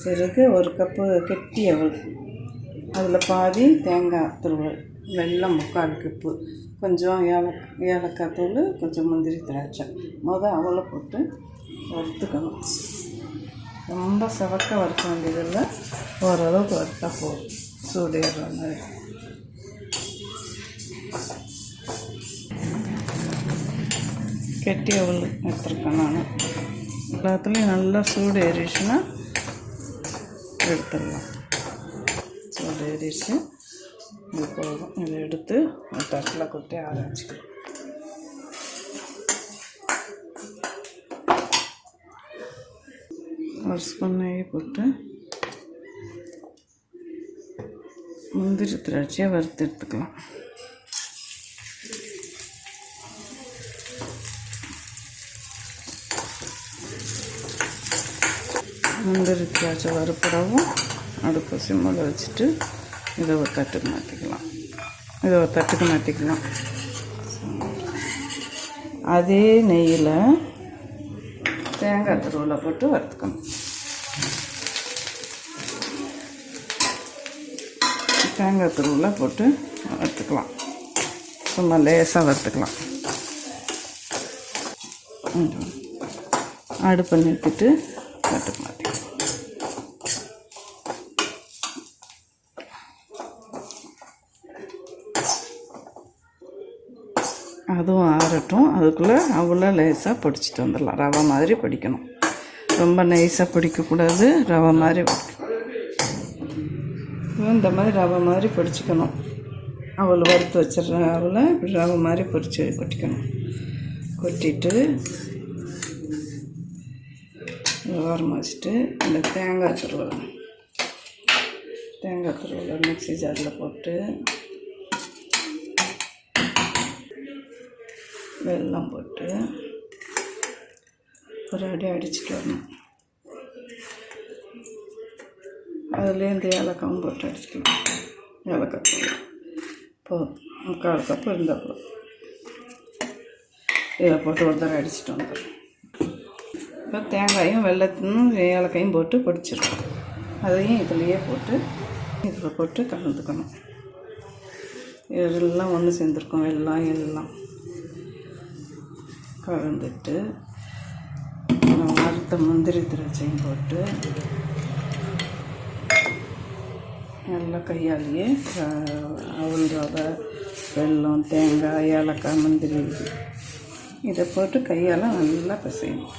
சிறுகு 1 cup கெட்டி அவல், அதில் பாதி தேங்காய் துருவல், வெல்லம் 3/4 கப்பு, கொஞ்சம் ஏலக்காய் தூள், கொஞ்சம் முந்திரி திராட்சை. அவலை போட்டு வறுத்துக்கணும். ரொம்ப செவக்க வறுக்க வேண்டியதில்லை, ஓரளவுக்கு வறுத்தா போதும், சூடு ஏறுற மாதிரி. கெட்டி அவல் எடுத்துருக்கேன் நான். எல்லாத்துலேயும் நல்லா சூடு ஏறிடுச்சுன்னா எடுத்துடலாம். சூடு ஏறிடுச்சு, இது போதும். இதை எடுத்து ஒரு தட்டில் கொட்டி ஆரம்பிச்சிக்கலாம். ஒரு ஸ்பூன் நெய் போட்டு முந்திரி திராட்சையை வறுத்து எடுத்துக்கலாம். முந்திரி திராட்சை வறுப்படவும் அடுப்பு சிம்மில் வச்சுட்டு இதை ஒரு தட்டுக்கு மாற்றிக்கலாம். அதே நெய்யில் தேங்காய் துருவலை போட்டு வறுத்துக்கணும். தேங்காய் துருவலை போட்டு வறுத்துக்கலாம். சும்மா லேசாக வறுத்துக்கலாம். அடுப்பை நிறுத்திட்டு தட்டுக்கு மாற்றிக்கலாம். அதுவும் ஆறட்டும். அதுக்குள்ளே அவ்வளோ லேசாக பொடிச்சிட்டு வந்துடலாம். ரவை மாதிரி பொடிக்கணும், ரொம்ப நைஸாக பொடிக்கக்கூடாது, ரவை மாதிரி இந்த மாதிரி ரவை மாதிரி பொடிச்சிக்கணும். அவள் வறுத்து வச்சிடுற அவளை இப்படி ரவை மாதிரி கொட்டிக்கணும். கொட்டிட்டு ஓரமாக வச்சுட்டு இந்த தேங்காய் துருவலை மிக்ஸி ஜாரில் போட்டு வெல்லம் போட்டு ஒரு அடி அடிச்சுட்டு வரணும். அதுலேயே இந்த ஏலக்காவும் போட்டு அடிச்சுக்கலாம். ஏலக்காய் தூள் போதும், 3/4 கப்பு இருந்தால் போதும். இதை போட்டு ஒரு தடவை அடிச்சுட்டு வந்துடும். இப்போ தேங்காயும் வெள்ளத்தையும் ஏலக்காயும் போட்டு பொடிச்சிடும். அதையும் இதில் போட்டு கலந்துக்கணும். எல்லாம் ஒன்று சேர்ந்துருக்கோம். எல்லாம் கலந்துட்டு வறுத்த முந்திரி திராட்சையும் போட்டு நல்லா கையாலேயே அவல் ரவை, வெல்லம், தேங்காய், ஏலக்காய், முந்திரி இதை போட்டு கையால் நல்லா பிசையணும்.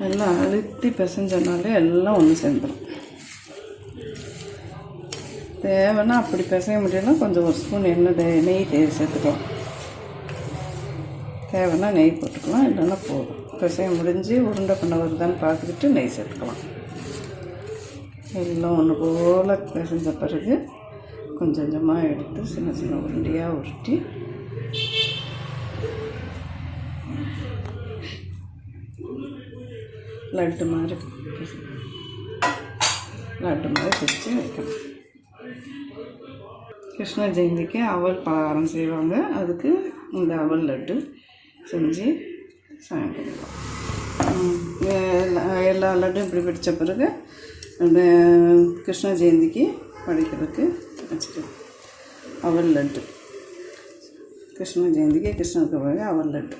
எல்லாம் அழுத்தி பிசைஞ்சனாலே எல்லாம் ஒன்று சேர்ந்துடும். தேவைன்னா அப்படி பிசைய முடியலன்னா கொஞ்சம் ஒரு ஸ்பூன் நெய் சேர்த்துக்கலாம். தேவைன்னா நெய் போட்டுக்கலாம், இல்லைன்னா போதும். பிசைய முடிஞ்சு உருண்டை பண்ண வருதான்னு பார்த்துக்கிட்டு நெய் சேர்த்துக்கலாம். எல்லாம் ஒன்று போல் பிசைஞ்ச பிறகு கொஞ்சம் கொஞ்சமாக எடுத்து சின்ன சின்ன உருண்டையாக உருட்டி லட்டு மாதிரி பிடிச்சி வைக்கணும். கிருஷ்ண ஜெயந்திக்கு அவல் பலகாரம் செய்வாங்க. அதுக்கு இந்த அவல் லட்டு செஞ்சு சாயங்காலம் எல்லா லட்டும் இப்படி பிடிச்ச பிறகு அந்த கிருஷ்ண ஜெயந்திக்கு படைக்கிறதுக்கு வச்சுக்கலாம். அவல் லட்டு கிருஷ்ண ஜெயந்திக்கு கிருஷ்ணருக்கு பிறகு அவல் லட்டு.